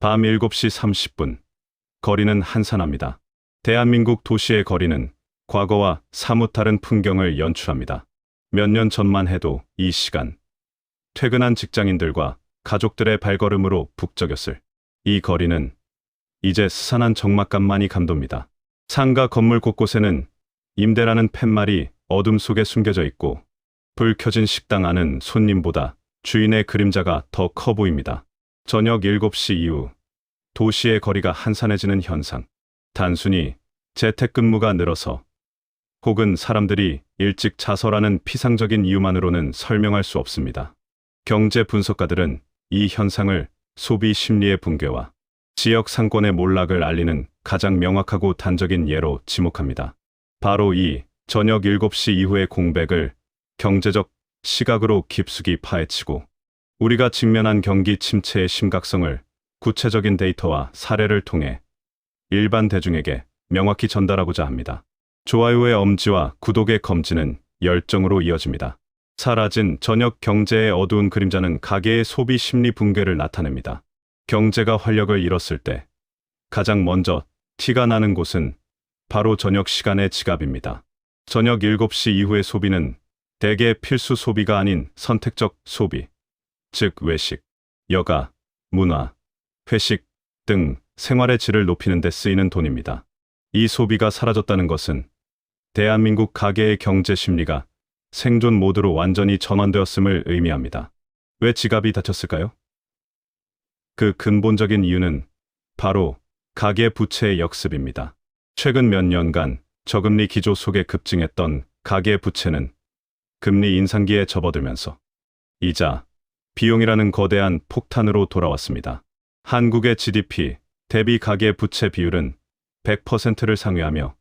밤 7시 30분. 거리는 한산합니다. 대한민국 도시의 거리는 과거와 사뭇 다른 풍경을 연출합니다. 몇 년 전만 해도 이 시간, 퇴근한 직장인들과 가족들의 발걸음으로 북적였을 이 거리는 이제 스산한 적막감만이 감돕니다. 상가 건물 곳곳에는 임대라는 팻말이 어둠 속에 숨겨져 있고, 불 켜진 식당 안은 손님보다 주인의 그림자가 더 커 보입니다. 저녁 7시 이후 도시의 거리가 한산해지는 현상. 단순히 재택근무가 늘어서 혹은 사람들이 일찍 자서라는 피상적인 이유만으로는 설명할 수 없습니다. 경제 분석가들은 이 현상을 소비 심리의 붕괴와 지역 상권의 몰락을 알리는 가장 명확하고 단적인 예로 지목합니다. 바로 이 저녁 7시 이후의 공백을 경제적 시각으로 깊숙이 파헤치고, 우리가 직면한 경기 침체의 심각성을 구체적인 데이터와 사례를 통해 일반 대중에게 명확히 전달하고자 합니다. 좋아요의 엄지와 구독의 검지는 열정으로 이어집니다. 사라진 저녁 경제의 어두운 그림자는 가계의 소비 심리 붕괴를 나타냅니다. 경제가 활력을 잃었을 때 가장 먼저 티가 나는 곳은 바로 저녁 시간의 지갑입니다. 저녁 7시 이후의 소비는 대개 필수 소비가 아닌 선택적 소비, 즉 외식, 여가, 문화, 회식 등 생활의 질을 높이는 데 쓰이는 돈입니다. 이 소비가 사라졌다는 것은 대한민국 가계의 경제 심리가 생존 모드로 완전히 전환되었음을 의미합니다. 왜 지갑이 닫혔을까요? 그 근본적인 이유는 바로 가계 부채의 역습입니다. 최근 몇 년간 저금리 기조 속에 급증했던 가계 부채는 금리 인상기에 접어들면서 이자, 비용이라는 거대한 폭탄으로 돌아왔습니다. 한국의 GDP 대비 가계 부채 비율은 100%를 상회하며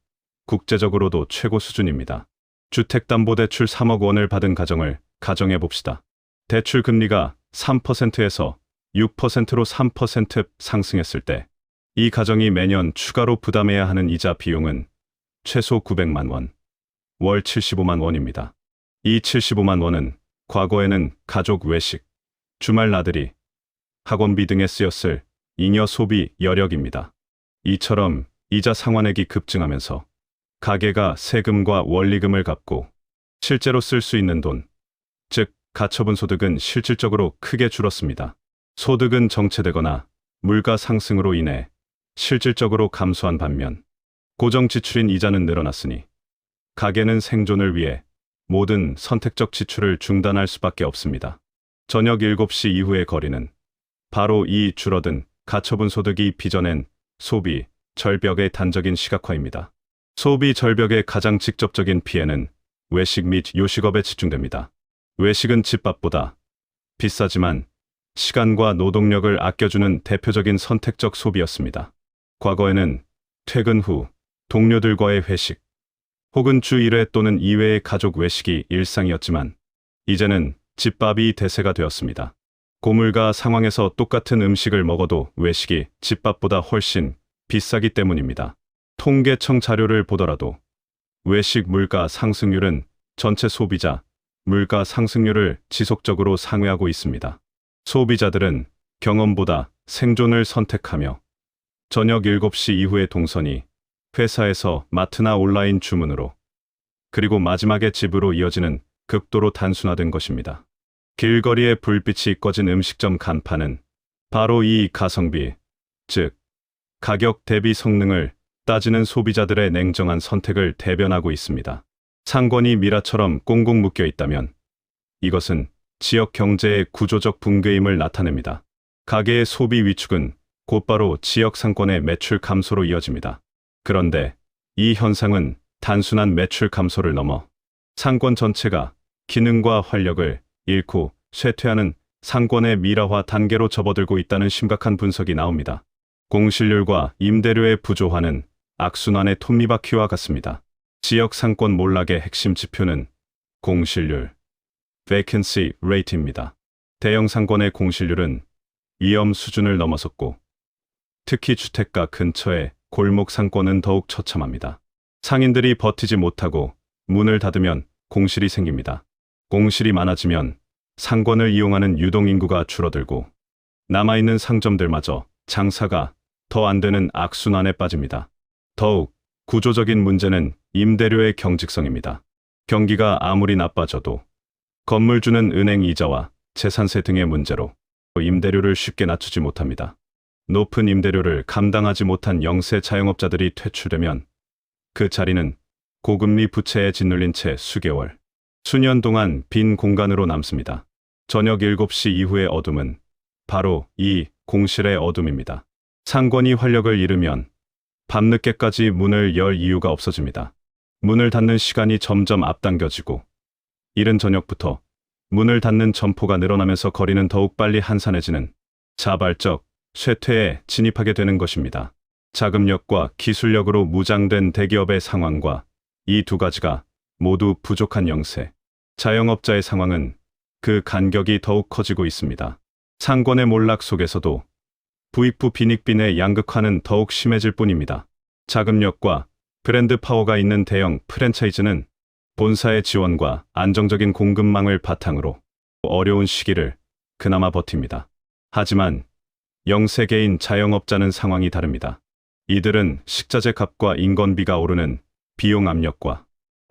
국제적으로도 최고 수준입니다. 주택담보대출 3억 원을 받은 가정을 가정해 봅시다. 대출 금리가 3%에서 6%로 3% 상승했을 때 이 가정이 매년 추가로 부담해야 하는 이자 비용은 최소 900만 원, 월 75만 원입니다. 이 75만 원은 과거에는 가족 외식, 주말 나들이, 학원비 등에 쓰였을 잉여 소비 여력입니다. 이처럼 이자 상환액이 급증하면서 가계가 세금과 원리금을 갚고 실제로 쓸 수 있는 돈, 즉 가처분 소득은 실질적으로 크게 줄었습니다. 소득은 정체되거나 물가 상승으로 인해 실질적으로 감소한 반면 고정 지출인 이자는 늘어났으니 가계는 생존을 위해 모든 선택적 지출을 중단할 수밖에 없습니다. 저녁 7시 이후의 거리는 바로 이 줄어든 가처분 소득이 빚어낸 소비 절벽의 단적인 시각화입니다. 소비 절벽의 가장 직접적인 피해는 외식 및 요식업에 집중됩니다. 외식은 집밥보다 비싸지만 시간과 노동력을 아껴주는 대표적인 선택적 소비였습니다. 과거에는 퇴근 후 동료들과의 회식, 혹은 주 1회 또는 2회의 가족 외식이 일상이었지만 이제는 집밥이 대세가 되었습니다. 고물가 상황에서 똑같은 음식을 먹어도 외식이 집밥보다 훨씬 비싸기 때문입니다. 통계청 자료를 보더라도 외식 물가 상승률은 전체 소비자 물가 상승률을 지속적으로 상회하고 있습니다. 소비자들은 경험보다 생존을 선택하며 저녁 7시 이후의 동선이 회사에서 마트나 온라인 주문으로, 그리고 마지막에 집으로 이어지는 극도로 단순화된 것입니다. 길거리에 불빛이 꺼진 음식점 간판은 바로 이 가성비, 즉 가격 대비 성능을 따지는 소비자들의 냉정한 선택을 대변하고 있습니다. 상권이 미라처럼 꽁꽁 묶여 있다면 이것은 지역 경제의 구조적 붕괴임을 나타냅니다. 가계의 소비 위축은 곧바로 지역 상권의 매출 감소로 이어집니다. 그런데 이 현상은 단순한 매출 감소를 넘어 상권 전체가 기능과 활력을 잃고 쇠퇴하는 상권의 미라화 단계로 접어들고 있다는 심각한 분석이 나옵니다. 공실률과 임대료의 부조화는 악순환의 톱니바퀴와 같습니다. 지역 상권 몰락의 핵심 지표는 공실률, vacancy rate입니다. 대형 상권의 공실률은 위험 수준을 넘어섰고, 특히 주택가 근처의 골목 상권은 더욱 처참합니다. 상인들이 버티지 못하고 문을 닫으면 공실이 생깁니다. 공실이 많아지면 상권을 이용하는 유동인구가 줄어들고 남아있는 상점들마저 장사가 더 안 되는 악순환에 빠집니다. 더욱 구조적인 문제는 임대료의 경직성입니다. 경기가 아무리 나빠져도 건물주는 은행 이자와 재산세 등의 문제로 임대료를 쉽게 낮추지 못합니다. 높은 임대료를 감당하지 못한 영세 자영업자들이 퇴출되면 그 자리는 고금리 부채에 짓눌린 채 수개월, 수년 동안 빈 공간으로 남습니다. 저녁 7시 이후의 어둠은 바로 이 공실의 어둠입니다. 상권이 활력을 잃으면 밤늦게까지 문을 열 이유가 없어집니다. 문을 닫는 시간이 점점 앞당겨지고 이른 저녁부터 문을 닫는 점포가 늘어나면서 거리는 더욱 빨리 한산해지는 자발적 쇠퇴에 진입하게 되는 것입니다. 자금력과 기술력으로 무장된 대기업의 상황과 이 두 가지가 모두 부족한 영세 자영업자의 상황은 그 간격이 더욱 커지고 있습니다. 상권의 몰락 속에서도 부익부 빈익빈의 양극화는 더욱 심해질 뿐입니다. 자금력과 브랜드 파워가 있는 대형 프랜차이즈는 본사의 지원과 안정적인 공급망을 바탕으로 어려운 시기를 그나마 버팁니다. 하지만 영세계인 자영업자는 상황이 다릅니다. 이들은 식자재 값과 인건비가 오르는 비용 압력과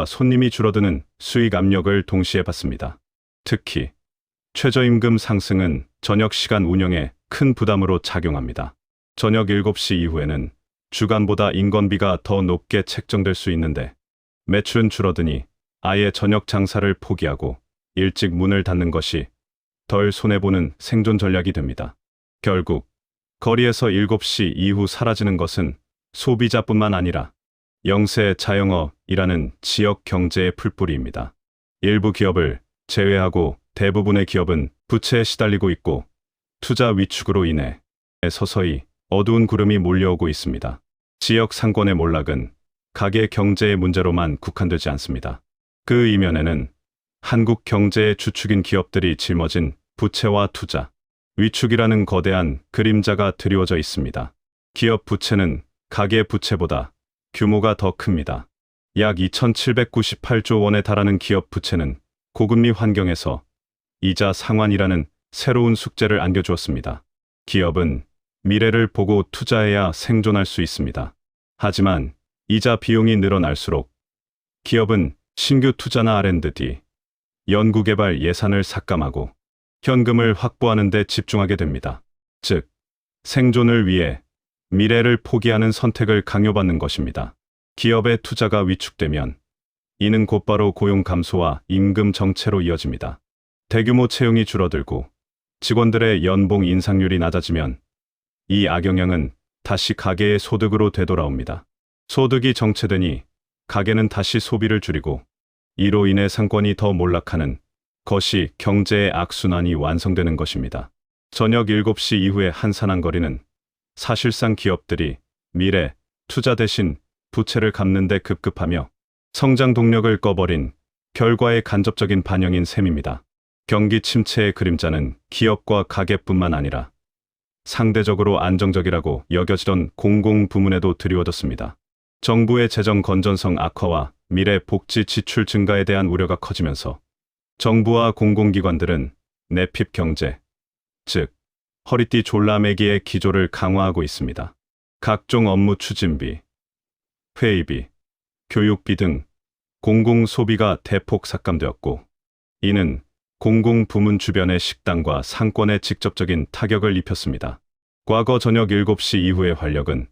손님이 줄어드는 수익 압력을 동시에 받습니다. 특히 최저임금 상승은 저녁 시간 운영에 큰 부담으로 작용합니다. 저녁 7시 이후에는 주간보다 인건비가 더 높게 책정될 수 있는데 매출은 줄어드니 아예 저녁 장사를 포기하고 일찍 문을 닫는 것이 덜 손해보는 생존 전략이 됩니다. 결국 거리에서 7시 이후 사라지는 것은 소비자뿐만 아니라 영세 자영업이라는 지역 경제의 풀뿌리입니다. 일부 기업을 제외하고 대부분의 기업은 부채에 시달리고 있고 투자 위축으로 인해 서서히 어두운 구름이 몰려오고 있습니다. 지역 상권의 몰락은 가계 경제의 문제로만 국한되지 않습니다. 그 이면에는 한국 경제의 주축인 기업들이 짊어진 부채와 투자, 위축이라는 거대한 그림자가 드리워져 있습니다. 기업 부채는 가계 부채보다 규모가 더 큽니다. 약 2,798조 원에 달하는 기업 부채는 고금리 환경에서 이자 상환이라는 새로운 숙제를 안겨주었습니다. 기업은 미래를 보고 투자해야 생존할 수 있습니다. 하지만 이자 비용이 늘어날수록 기업은 신규 투자나 R&D, 연구개발 예산을 삭감하고 현금을 확보하는 데 집중하게 됩니다. 즉, 생존을 위해 미래를 포기하는 선택을 강요받는 것입니다. 기업의 투자가 위축되면 이는 곧바로 고용 감소와 임금 정체로 이어집니다. 대규모 채용이 줄어들고 직원들의 연봉 인상률이 낮아지면 이 악영향은 다시 가계의 소득으로 되돌아옵니다. 소득이 정체되니 가계는 다시 소비를 줄이고 이로 인해 상권이 더 몰락하는 것이 경제의 악순환이 완성되는 것입니다. 저녁 7시 이후의 한산한 거리는 사실상 기업들이 미래, 투자 대신 부채를 갚는 데 급급하며 성장 동력을 꺼버린 결과의 간접적인 반영인 셈입니다. 경기 침체의 그림자는 기업과 가계뿐만 아니라 상대적으로 안정적이라고 여겨지던 공공부문에도 드리워졌습니다. 정부의 재정 건전성 악화와 미래 복지 지출 증가에 대한 우려가 커지면서 정부와 공공기관들은 내핍 경제, 즉 허리띠 졸라매기의 기조를 강화하고 있습니다. 각종 업무 추진비, 회의비, 교육비 등 공공소비가 대폭 삭감되었고 이는 공공부문 주변의 식당과 상권에 직접적인 타격을 입혔습니다. 과거 저녁 7시 이후의 활력은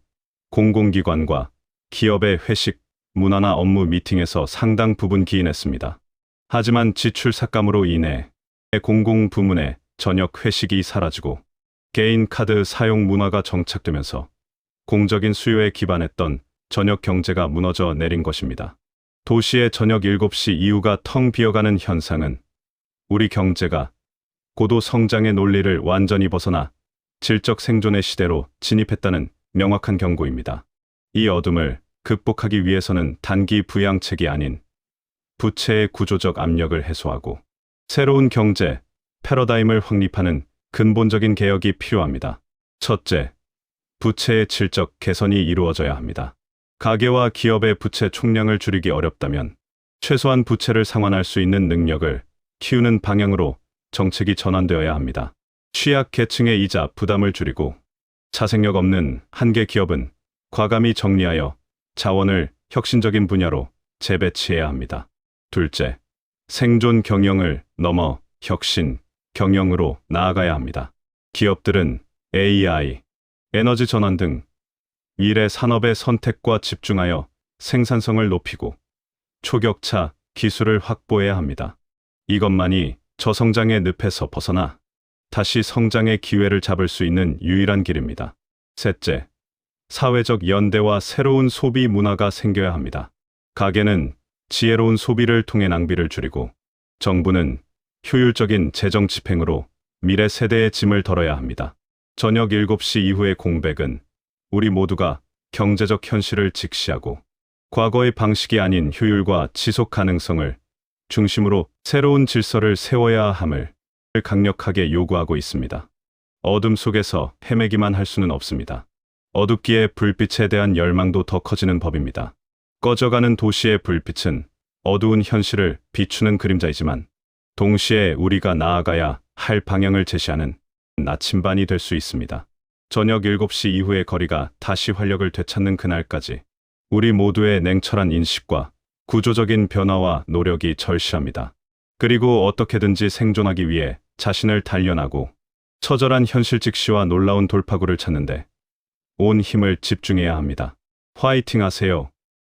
공공기관과 기업의 회식, 문화나 업무 미팅에서 상당 부분 기인했습니다. 하지만 지출 삭감으로 인해 공공부문의 저녁 회식이 사라지고 개인 카드 사용 문화가 정착되면서 공적인 수요에 기반했던 저녁 경제가 무너져 내린 것입니다. 도시의 저녁 7시 이후가 텅 비어가는 현상은 우리 경제가 고도 성장의 논리를 완전히 벗어나 질적 생존의 시대로 진입했다는 명확한 경고입니다. 이 어둠을 극복하기 위해서는 단기 부양책이 아닌 부채의 구조적 압력을 해소하고 새로운 경제 패러다임을 확립하는 근본적인 개혁이 필요합니다. 첫째, 부채의 질적 개선이 이루어져야 합니다. 가계와 기업의 부채 총량을 줄이기 어렵다면 최소한 부채를 상환할 수 있는 능력을 키우는 방향으로 정책이 전환되어야 합니다. 취약계층의 이자 부담을 줄이고 자생력 없는 한계 기업은 과감히 정리하여 자원을 혁신적인 분야로 재배치해야 합니다. 둘째, 생존 경영을 넘어 혁신 경영으로 나아가야 합니다. 기업들은 AI, 에너지 전환 등 미래 산업의 선택과 집중하여 생산성을 높이고 초격차 기술을 확보해야 합니다. 이것만이 저성장의 늪에서 벗어나 다시 성장의 기회를 잡을 수 있는 유일한 길입니다. 셋째, 사회적 연대와 새로운 소비 문화가 생겨야 합니다. 가게는 지혜로운 소비를 통해 낭비를 줄이고 정부는 효율적인 재정 집행으로 미래 세대의 짐을 덜어야 합니다. 저녁 7시 이후의 공백은 우리 모두가 경제적 현실을 직시하고 과거의 방식이 아닌 효율과 지속 가능성을 중심으로 새로운 질서를 세워야 함을 강력하게 요구하고 있습니다. 어둠 속에서 헤매기만 할 수는 없습니다. 어둡기에 불빛에 대한 열망도 더 커지는 법입니다. 꺼져가는 도시의 불빛은 어두운 현실을 비추는 그림자이지만 동시에 우리가 나아가야 할 방향을 제시하는 나침반이 될 수 있습니다. 저녁 7시 이후의 거리가 다시 활력을 되찾는 그날까지 우리 모두의 냉철한 인식과 구조적인 변화와 노력이 절실합니다. 그리고 어떻게든지 생존하기 위해 자신을 단련하고 처절한 현실 직시와 놀라운 돌파구를 찾는데 온 힘을 집중해야 합니다. 화이팅 하세요.